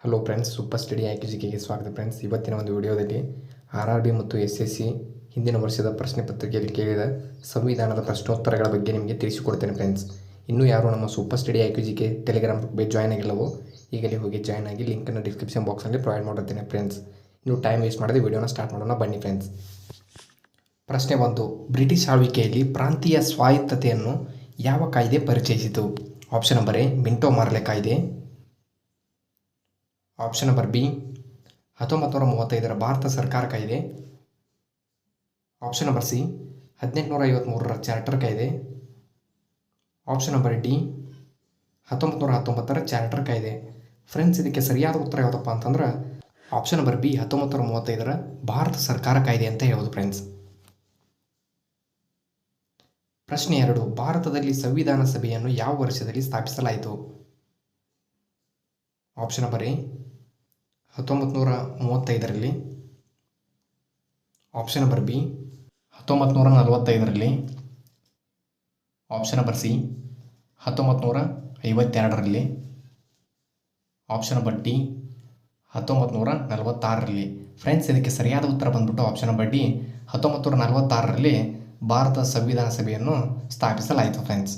Hello friends, super study IQGKಗೆ ಸ್ವಾಗತ friends. ಇವತ್ತಿನ ಒಂದು ವಿಡಿಯೋದಲ್ಲಿ RRB ಮತ್ತು SSC ಹಿಂದಿನ ವರ್ಷದ ಪ್ರಶ್ನೆ ಪತ್ರಿಕೆಯಲ್ಲಿ ಕೇಳಿದ ಸಂವಿಧಾನದ ಪ್ರಶ್ನೋತ್ತರಗಳ ಬಗ್ಗೆ ನಿಮಗೆ ತಿಳಿಸಿಕೊಡ್ತೇನೆ ಫ್ರೆಂಡ್ಸ್. ಇನ್ನೂ ಯಾರು ನಮ್ಮ ಸೂಪರ್ ಸ್ಟಡಿ IQGK ಟೆಲಿಗ್ರಾಮ್ ಗ್ರೂಪ್ಗೆ ಜಾಯ್ನ್ ಆಗಿಲ್ಲವೋ ಈಗಲೇ ಹೋಗಿ ಜಾಯ್ನ್ ಆಗಿ, ಲಿಂಕನ್ನು ಡಿಸ್ಕ್ರಿಪ್ಷನ್ ಬಾಕ್ಸಲ್ಲಿ ಪ್ರೊವೈಡ್ ಮಾಡಿರ್ತೇನೆ ಫ್ರೆಂಡ್ಸ್. ಇನ್ನು ಟೈಮ್ ವೇಸ್ಟ್ ಮಾಡದೆ ವಿಡಿಯೋನ ಸ್ಟಾರ್ಟ್ ಮಾಡೋಣ ಬನ್ನಿ ಫ್ರೆಂಡ್ಸ್. ಪ್ರಶ್ನೆ 1. ಬ್ರಿಟಿಷ್ ಆಳ್ವಿಕೆಯಲ್ಲಿ ಪ್ರಾಂತೀಯ ಸ್ವಾಯತ್ತತೆಯನ್ನು ಯಾವ ಕಾಯ್ದೆ ಪರಿಚಯಿಸಿತು? ಆಪ್ಷನ್ ನಂಬರ್ ಎ ಮಿಂಟೋ ಮಾರ್ಲೆ ಕಾಯ್ದೆ. ಆಪ್ಷನ್ ನಂಬರ್ ಬಿ 1935ರ ಭಾರತ ಸರ್ಕಾರ ಕಾಯ್ದೆ. ಆಪ್ಷನ್ ನಂಬರ್ ಸಿ 1853ರ ಚಾರ್ಟರ್ ಕಾಯ್ದೆ. ಆಪ್ಷನ್ ನಂಬರ್ ಡಿ 1919ರ ಚಾರ್ಟರ್ ಕಾಯ್ದೆ. ಫ್ರೆಂಡ್ಸ್, ಇದಕ್ಕೆ ಸರಿಯಾದ ಉತ್ತರ ಯಾವುದಪ್ಪ ಅಂತಂದ್ರೆ ಆಪ್ಷನ್ ನಂಬರ್ ಬಿ 1935ರ ಭಾರತ ಸರ್ಕಾರ ಕಾಯ್ದೆ ಅಂತ ಹೇಳೋದು ಫ್ರೆಂಡ್ಸ್. ಪ್ರಶ್ನೆ 2. ಭಾರತದಲ್ಲಿ ಸಂವಿಧಾನ ಸಭೆಯನ್ನು ಯಾವ ವರ್ಷದಲ್ಲಿ ಸ್ಥಾಪಿಸಲಾಯಿತು? ಆಪ್ಷನ್ ನಂಬರ್ ಎ 1935ರಲ್ಲಿ. ಆಪ್ಷನ್ ನಂಬರ್ ಬಿ 1945ರಲ್ಲಿ. ಆಪ್ಷನ್ ನಂಬರ್ ಸಿ 1952ರಲ್ಲಿ. ಆಪ್ಷನ್ ನಂಬರ್ ಡಿ 1946ರಲ್ಲಿ. ಫ್ರೆಂಡ್ಸ್, ಇದಕ್ಕೆ ಸರಿಯಾದ ಉತ್ತರ ಬಂದ್ಬಿಟ್ಟು ಆಪ್ಷನ್ ನಂಬರ್ ಡಿ 1946ರಲ್ಲಿ ಭಾರತ ಸಂವಿಧಾನ ಸಭೆಯನ್ನು ಸ್ಥಾಪಿಸಲಾಯಿತು ಫ್ರೆಂಡ್ಸ್.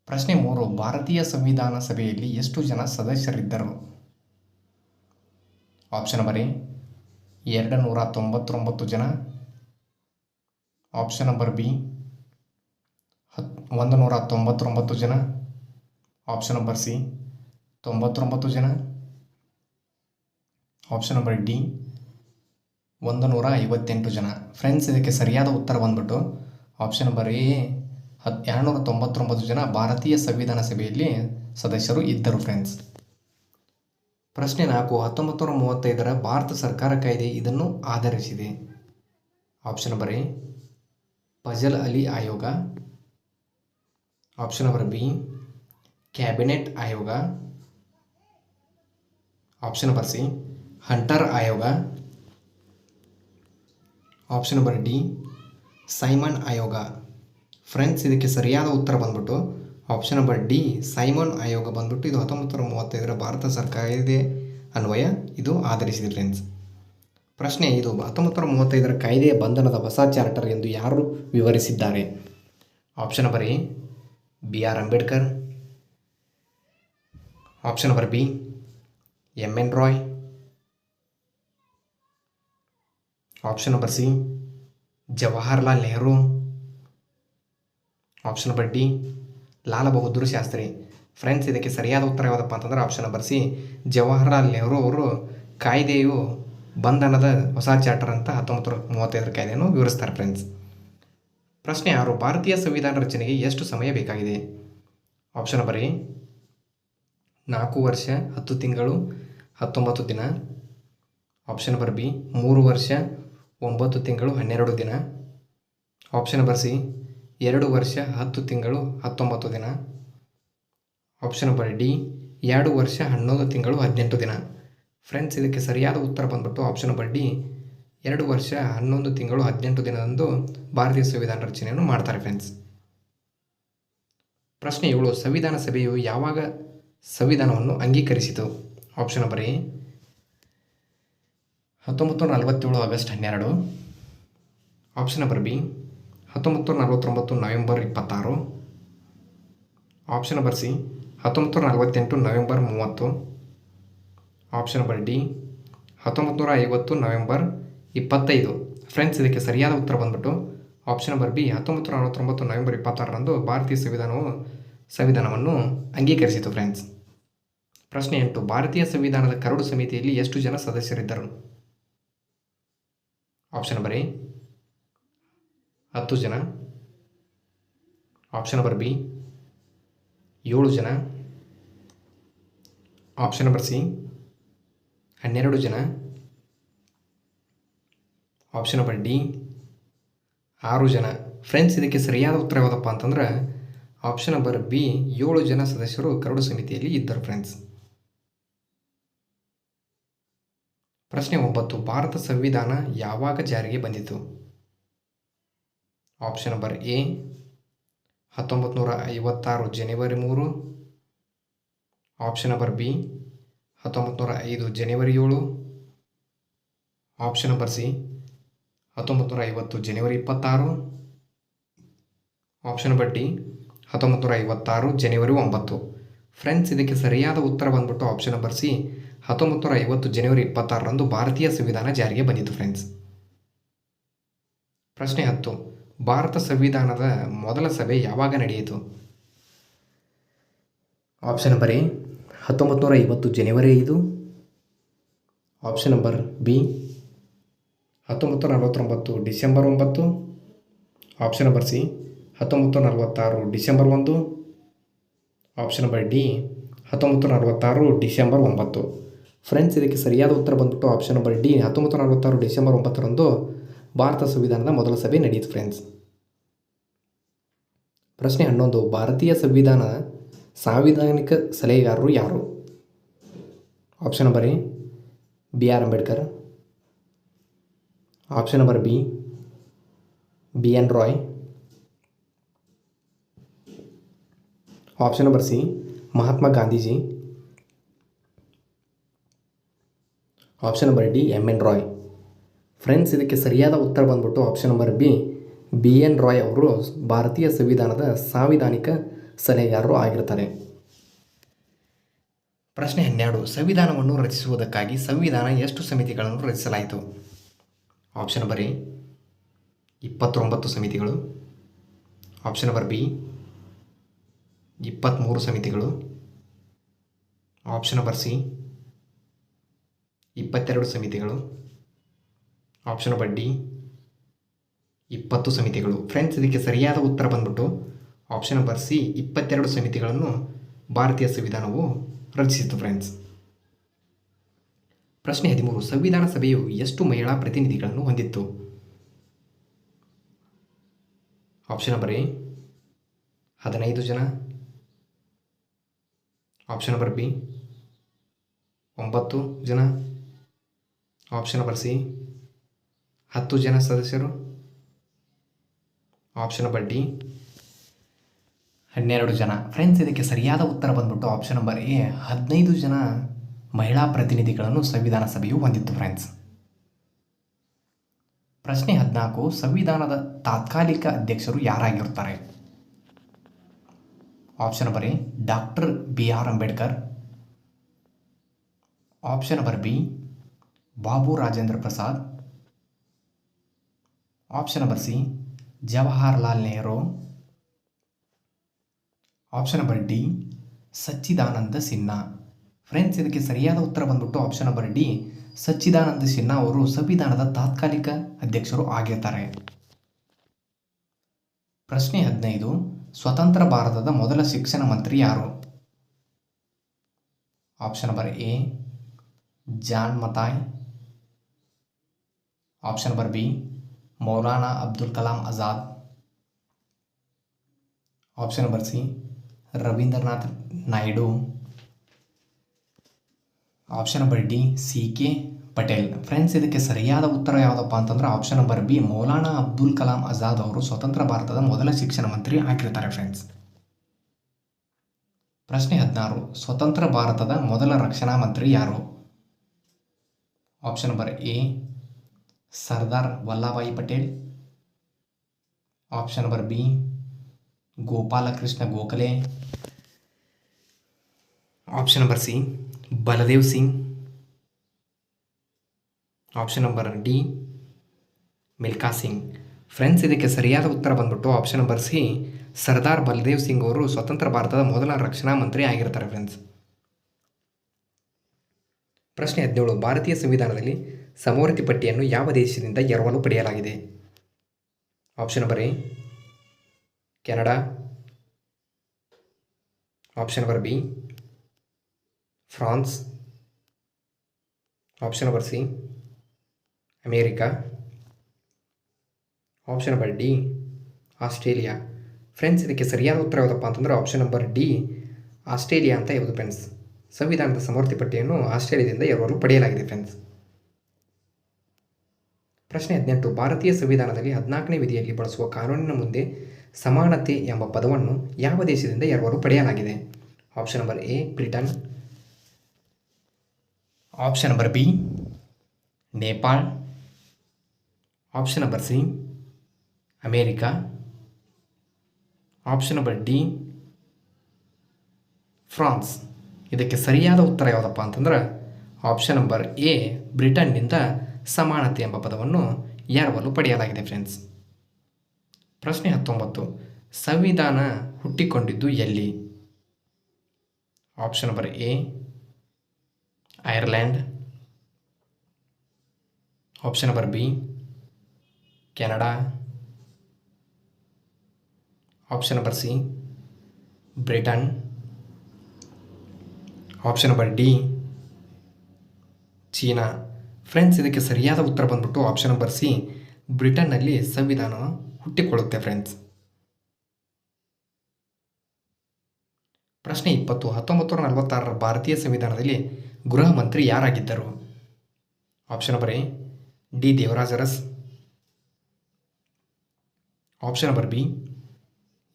ಪ್ರಶ್ನೆ 3. ಭಾರತೀಯ ಸಂವಿಧಾನ ಸಭೆಯಲ್ಲಿ ಎಷ್ಟು ಜನ ಸದಸ್ಯರಿದ್ದರು? ಆಪ್ಷನ್ ನಂಬರ್ ಎ 299 ಜನ. ಆಪ್ಷನ್ ನಂಬರ್ ಬಿ 199 ಜನ. ಆಪ್ಷನ್ ನಂಬರ್ ಸಿ 99 ಜನ. ಆಪ್ಷನ್ ನಂಬರ್ ಡಿ 158 ಜನ. ಫ್ರೆಂಡ್ಸ್, ಇದಕ್ಕೆ ಸರಿಯಾದ ಉತ್ತರ ಬಂದ್ಬಿಟ್ಟು ಆಪ್ಷನ್ ನಂಬರ್ ಎ 299 ಜನ ಭಾರತೀಯ ಸಂವಿಧಾನ ಸಭೆಯಲ್ಲಿ ಸದಸ್ಯರು ಇದ್ದರು ಫ್ರೆಂಡ್ಸ್. ಪ್ರಶ್ನೆ 4. 1935ರ ಭಾರತ ಸರ್ಕಾರ ಕಾಯ್ದೆ ಇದನ್ನು ಆಧರಿಸಿದೆ. Option number A Fazal Ali ಆಯೋಗ. ಆಪ್ಷನ್ ನಂಬರ್ ಬಿ ಕ್ಯಾಬಿನೆಟ್ ಆಯೋಗ. ಆಪ್ಷನ್ ನಂಬರ್ ಸಿ ಹಂಟರ್ ಆಯೋಗ. ಆಪ್ಷನ್ ನಂಬರ್ ಡಿ ಸೈಮನ್ ಆಯೋಗ. ಫ್ರೆಂಡ್ಸ್, ಇದಕ್ಕೆ ಸರಿಯಾದ ಉತ್ತರ ಬಂದ್ಬಿಟ್ಟು ಆಪ್ಷನ್ ನಂಬರ್ ಡಿ ಸೈಮನ್ ಆಯೋಗ ಬಂದ್ಬಿಟ್ಟು ಇದು 1935ರ ಭಾರತ ಸರ್ಕಾರ ಕಾಯ್ದೆ ಅನ್ವಯ ಇದು ಆಧರಿಸಿದೆ ಫ್ರೆಂಡ್ಸ್. ಪ್ರಶ್ನೆ 5. 1935ರ ಕಾಯ್ದೆಯ ಬಂಧನದ ಹೊಸ ಚಾರ್ಟರ್ ಎಂದು ಯಾರು ವಿವರಿಸಿದ್ದಾರೆ? Option number A BR Ambedkar. Option number B MN Roy. Option number C Jawaharlal Nehru. Option number D Lala Bahadur Shastri. Friends, ಇದಕ್ಕೆ ಸರಿಯಾದ ಉತ್ತರ ಯಾವುದಪ್ಪ ಅಂತಂದ್ರೆ option number C Jawaharlal Nehru ಅವರು ಕಾಯ್ದೆಯು ಬಂಧನದ ಹೊಸ ಚಾರ್ಟರ್ ಅಂತ 1935ರ ಕಾಯ್ದೆಯನ್ನು ವಿವರಿಸ್ತಾರೆ ಫ್ರೆಂಡ್ಸ್. ಪ್ರಶ್ನೆ 6. ಭಾರತೀಯ ಸಂವಿಧಾನ ರಚನೆಗೆ ಎಷ್ಟು ಸಮಯ ಬೇಕಾಗಿದೆ? ಆಪ್ಷನ್ ನಂಬರ್ ಎ 4 ವರ್ಷ 10 ತಿಂಗಳು 19 ದಿನ. ಆಪ್ಷನ್ ನಂಬರ್ ಬಿ 3 ವರ್ಷ 9 ತಿಂಗಳು 12 ದಿನ. ಆಪ್ಷನ್ ನಂಬರ್ ಸಿ 2 ವರ್ಷ 10 ತಿಂಗಳು 19 ದಿನ. ಆಪ್ಷನ್ ನಂಬರ್ ಡಿ 2 ವರ್ಷ 11 ತಿಂಗಳು 18 ದಿನ. ಫ್ರೆಂಡ್ಸ್, ಇದಕ್ಕೆ ಸರಿಯಾದ ಉತ್ತರ ಬಂದ್ಬಿಟ್ಟು ಆಪ್ಷನ್ ನಂಬರ್ ಡಿ 2 ವರ್ಷ 11 ತಿಂಗಳು 18 ದಿನದಂದು ಭಾರತೀಯ ಸಂವಿಧಾನ ರಚನೆಯನ್ನು ಮಾಡ್ತಾರೆ ಫ್ರೆಂಡ್ಸ್. ಪ್ರಶ್ನೆ 7. ಸಂವಿಧಾನ ಸಭೆಯು ಯಾವಾಗ ಸಂವಿಧಾನವನ್ನು ಅಂಗೀಕರಿಸಿತು? Option number A 1947 August 12. Option number B 1949 November 26. Option number C 1948 November 30. Option number D 1950 November 25. Friends, ಇದಕ್ಕೆ ಸರಿಯಾದ ಉತ್ತರ ಬಂದ್ಬಿಟ್ಟು ಆಪ್ಷನ್ ನಂಬರ್ ಬಿ 1949 ನವೆಂಬರ್ 26ರಂದು ಭಾರತೀಯ ಸಂವಿಧಾನವನ್ನು ಅಂಗೀಕರಿಸಿತು ಫ್ರೆಂಡ್ಸ್. ಪ್ರಶ್ನೆ 8. ಭಾರತೀಯ ಸಂವಿಧಾನದ ಕರಡು ಸಮಿತಿಯಲ್ಲಿ ಎಷ್ಟು ಜನ ಸದಸ್ಯರಿದ್ದರು? ಆಪ್ಷನ್ ನಂಬರ್ ಎ 10 ಜನ. ಆಪ್ಷನ್ ನಂಬರ್ ಬಿ 7 ಜನ. ಆಪ್ಷನ್ ನಂಬರ್ ಸಿ 12 ಜನ. ಆಪ್ಷನ್ ನಂಬರ್ ಡಿ 6 ಜನ. ಫ್ರೆಂಡ್ಸ್, ಇದಕ್ಕೆ ಸರಿಯಾದ ಉತ್ತರ ಯಾವುದಪ್ಪ ಅಂತಂದ್ರೆ ಆಪ್ಷನ್ ನಂಬರ್ ಬಿ 7 ಜನ ಸದಸ್ಯರು ಕರಡು ಸಮಿತಿಯಲ್ಲಿ ಇದ್ದರು ಫ್ರೆಂಡ್ಸ್. ಪ್ರಶ್ನೆ 9. ಭಾರತ ಸಂವಿಧಾನ ಯಾವಾಗ ಜಾರಿಗೆ ಬಂದಿತು? Option number A 1956 January 3. Option number B 1905 January 7. Option number C 1950 January 26. Option number D 1956 January 9. Friends, ಇದಕ್ಕೆ ಸರಿಯಾದ ಉತ್ತರ ಬಂದ್ಬಿಟ್ಟು ಆಪ್ಷನ್ ನಂಬರ್ ಸಿ 1950 ಜನವರಿ 26ರಂದು ಭಾರತೀಯ ಸಂವಿಧಾನ ಜಾರಿಗೆ ಬಂದಿತ್ತು ಫ್ರೆಂಡ್ಸ್. ಪ್ರಶ್ನೆ 10. ಭಾರತ ಸಂವಿಧಾನದ ಮೊದಲ ಸಭೆ ಯಾವಾಗ ನಡೆಯಿತು? ಆಪ್ಷನ್ ನಂಬರ್ ಎ 1950 ಜನವರಿ 5. Option number B 1949 December 9. Option number C 1946 December 1. Option number D 1946 December 9. Friends, ಇದಕ್ಕೆ ಸರಿಯಾದ ಉತ್ತರ ಬಂದ್ಬಿಟ್ಟು ಆಪ್ಷನ್ ನಂಬರ್ ಡಿ 1946 ಡಿಸೆಂಬರ್ 9ರಂದು ಭಾರತ ಸಂವಿಧಾನದ ಮೊದಲ ಸಭೆ ನಡೆಯಿತು ಫ್ರೆಂಡ್ಸ್. ಪ್ರಶ್ನೆ 11. ಭಾರತೀಯ ಸಂವಿಧಾನ ಸಾಂವಿಧಾನಿಕ ಸಲಹೆಗಾರರು ಯಾರು? Option number A B R Ambedkar. Option number B B N Roy. Option number C Mahatma Gandhiji. Option number D M N Roy. Friends, ಇದಕ್ಕೆ ಸರಿಯಾದ ಉತ್ತರ ಬಂದ್ಬಿಟ್ಟು option number B N Roy ಅವರು ಭಾರತೀಯ ಸಂವಿಧಾನದ ಸಾಂವಿಧಾನಿಕ ಸಲಹೆಗಾರರು ಆಗಿರ್ತಾರೆ. ಪ್ರಶ್ನೆ 12. ಸಂವಿಧಾನವನ್ನು ರಚಿಸುವುದಕ್ಕಾಗಿ ಸಂವಿಧಾನ ಎಷ್ಟು ಸಮಿತಿಗಳನ್ನು ರಚಿಸಲಾಯಿತು? ಆಪ್ಷನ್ ನಂಬರ್ ಎ 29 ಸಮಿತಿಗಳು. ಆಪ್ಷನ್ ನಂಬರ್ ಬಿ 23 ಸಮಿತಿಗಳು. ಆಪ್ಷನ್ ನಂಬರ್ ಸಿ 22 ಸಮಿತಿಗಳು. ಆಪ್ಷನ್ ನಂಬರ್ ಡಿ 20 ಸಮಿತಿಗಳು. ಫ್ರೆಂಡ್ಸ್, ಇದಕ್ಕೆ ಸರಿಯಾದ ಉತ್ತರ ಬಂದ್ಬಿಟ್ಟು ಆಪ್ಷನ್ ನಂಬರ್ ಸಿ 22 ಸಮಿತಿಗಳನ್ನು ಭಾರತೀಯ ಸಂವಿಧಾನವು ರಚಿಸಿತು ಫ್ರೆಂಡ್ಸ್. ಪ್ರಶ್ನೆ 13. ಸಂವಿಧಾನ ಸಭೆಯು ಎಷ್ಟು ಮಹಿಳಾ ಪ್ರತಿನಿಧಿಗಳನ್ನು ಹೊಂದಿತ್ತು? ಆಪ್ಷನ್ ನಂಬರ್ ಎ 15 ಜನ. ಆಪ್ಷನ್ ನಂಬರ್ ಬಿ 9 ಜನ. ಆಪ್ಷನ್ ನಂಬರ್ ಸಿ 10 ಜನ ಸದಸ್ಯರು. ಆಪ್ಷನ್ ನಂಬರ್ ಡಿ 12 ಜನ. ಫ್ರೆಂಡ್ಸ್, ಇದಕ್ಕೆ ಸರಿಯಾದ ಉತ್ತರ ಬಂದ್ಬಿಟ್ಟು ಆಪ್ಷನ್ ನಂಬರ್ ಎ 15 ಜನ ಮಹಿಳಾ ಪ್ರತಿನಿಧಿಗಳನ್ನು ಸಂವಿಧಾನ ಸಭೆಯು ಹೊಂದಿತ್ತು ಫ್ರೆಂಡ್ಸ್. ಪ್ರಶ್ನೆ 14. ಸಂವಿಧಾನದ ತಾತ್ಕಾಲಿಕ ಅಧ್ಯಕ್ಷರು ಯಾರಾಗಿರುತ್ತಾರೆ? Option number A doctor B R Ambedkar. Option number B Babu Rajendra Prasad. Option number C Jawaharlal Nehru. Option number D Sachchidananda Sinha. Friends, ಇದಕ್ಕೆ ಸರಿಯಾದ ಉತ್ತರ ಬಂದ್ಬಿಟ್ಟು option number D Sachchidananda Sinha ಅವರು ಸಂವಿಧಾನದ ತಾತ್ಕಾಲಿಕ ಅಧ್ಯಕ್ಷರು ಆಗಿರ್ತಾರೆ. ಪ್ರಶ್ನೆ 15. ಸ್ವತಂತ್ರ ಭಾರತದ ಮೊದಲ ಶಿಕ್ಷಣ ಮಂತ್ರಿ ಯಾರು? Option number A John Mathai. Option number B Maulana Abdul Kalam Azad. Option number C Rabindranath Naidu. Option number D C K Patel. Friends, ಇದಕ್ಕೆ ಸರಿಯಾದ ಉತ್ತರ ಯಾವುದಪ್ಪ ಅಂತಂದ್ರೆ option number B Maulana Abdul Kalam Azad ಅವರು ಸ್ವತಂತ್ರ ಭಾರತದ ಮೊದಲ ಶಿಕ್ಷಣ ಮಂತ್ರಿ ಆಗಿರ್ತಾರೆ ಫ್ರೆಂಡ್ಸ್. ಪ್ರಶ್ನೆ 16. ಸ್ವತಂತ್ರ ಭಾರತದ ಮೊದಲ ರಕ್ಷಣಾ ಮಂತ್ರಿ ಯಾರು? Option number A Sardar Vallabhbhai Patel. Option number B Gopalakrishna Gokhale. Option number C Baldev Singh. Option number D Milkha Singh. Friends, ಇದಕ್ಕೆ ಸರಿಯಾದ ಉತ್ತರ ಬಂದ್ಬಿಟ್ಟು option number C Sardar Baldev Singh ಅವರು ಸ್ವತಂತ್ರ ಭಾರತದ ಮೊದಲ ರಕ್ಷಣಾ ಮಂತ್ರಿ ಆಗಿರ್ತಾರೆ ಫ್ರೆಂಡ್ಸ್. ಪ್ರಶ್ನೆ 17. ಭಾರತೀಯ ಸಂವಿಧಾನದಲ್ಲಿ ಸಮವರ್ತಿ ಪಟ್ಟಿಯನ್ನು ಯಾವ ದೇಶದಿಂದ ಎರವಲು ಪಡೆಯಲಾಗಿದೆ? Option number A Canada. Option number B France. Option number C America. Option number D Australia. Friends, ಇದಕ್ಕೆ ಸರಿಯಾದ ಉತ್ತರ ಯಾವುದಪ್ಪ ಅಂತಂದ್ರೆ ಆಪ್ಷನ್ ನಂಬರ್ ಡಿ ಆಸ್ಟ್ರೇಲಿಯಾ ಅಂತ ಇರೋದು ಫ್ರೆಂಡ್ಸ್. ಸಂವಿಧಾನದ ಸಮವರ್ತಿ ಪಟ್ಟಿಯನ್ನು ಆಸ್ಟ್ರೇಲಿಯಾದಿಂದ ಎರವಲು ಪಡೆಯಲಾಗಿದೆ ಫ್ರೆಂಡ್ಸ್. ಪ್ರಶ್ನೆ 18. ಭಾರತೀಯ ಸಂವಿಧಾನದಲ್ಲಿ 14ನೇ ವಿಧಿಯಲ್ಲಿ ಬಳಸುವ ಕಾನೂನಿನ ಮುಂದೆ ಸಮಾನತೆ ಎಂಬ ಪದವನ್ನು ಯಾವ ದೇಶದಿಂದ ಎರವಲು ಪಡೆಯಲಾಗಿದೆ? Option number A Britain, option number B Nepal, option number C America, option number D France. ಇದಕ್ಕೆ ಸರಿಯಾದ ಉತ್ತರ ಯಾವುದಪ್ಪ ಅಂತಂದ್ರೆ ಆಪ್ಷನ್ ನಂಬರ್ ಎ ಬ್ರಿಟನ್ನಿಂದ ಸಮಾನತೆ ಎಂಬ ಪದವನ್ನು ಎರವಲು ಪಡೆಯಲಾಗಿದೆ ಫ್ರೆಂಡ್ಸ್. ಪ್ರಶ್ನೆ 19. ಸಂವಿಧಾನ ಹುಟ್ಟಿಕೊಂಡಿದ್ದು ಎಲ್ಲಿ? Option number A Ireland, option number B Canada, option number C Britain, option number D China. Friends, ಇದಕ್ಕೆ ಸರಿಯಾದ ಉತ್ತರ ಬಂದ್ಬಿಟ್ಟು ಆಪ್ಷನ್ ನಂಬರ್ ಸಿ ಬ್ರಿಟನ್ನಲ್ಲಿ ಸಂವಿಧಾನ ಹುಟ್ಟಿಕೊಳ್ಳುತ್ತೆ ಫ್ರೆಂಡ್ಸ್. ಪ್ರಶ್ನೆ 20. 1946 ಭಾರತೀಯ ಸಂವಿಧಾನದಲ್ಲಿ ಗೃಹ ಮಂತ್ರಿ ಯಾರಾಗಿದ್ದರು? Option number A D Devaraja Urs, option number B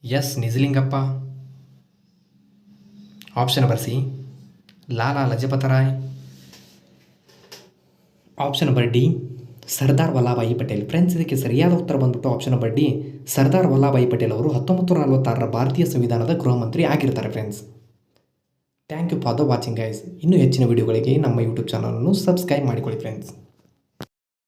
S Nijalingappa, option number C Lala Lajpat Rai, option number D Sardar Vallabhbhai Patel. Friends, ಇದಕ್ಕೆ ಸರಿಯಾದ ಉತ್ತರ ಬಂದ್ಬಿಟ್ಟು option number D Sardar Vallabhbhai Patel ಅವರು 1946 ಭಾರತೀಯ ಸಂವಿಧಾನದ ಗೃಹ ಮಂತ್ರಿ ಆಗಿರ್ತಾರೆ friends. Thank you for the watching guys. ಇನ್ನೂ ಹೆಚ್ಚಿನ ವಿಡಿಯೋಗಳಿಗೆ ನಮ್ಮ ಯೂಟ್ಯೂಬ್ ಚಾನಲನ್ನು ಸಬ್ಸ್ಕ್ರೈಬ್ ಮಾಡಿಕೊಳ್ಳಿ ಫ್ರೆಂಡ್ಸ್.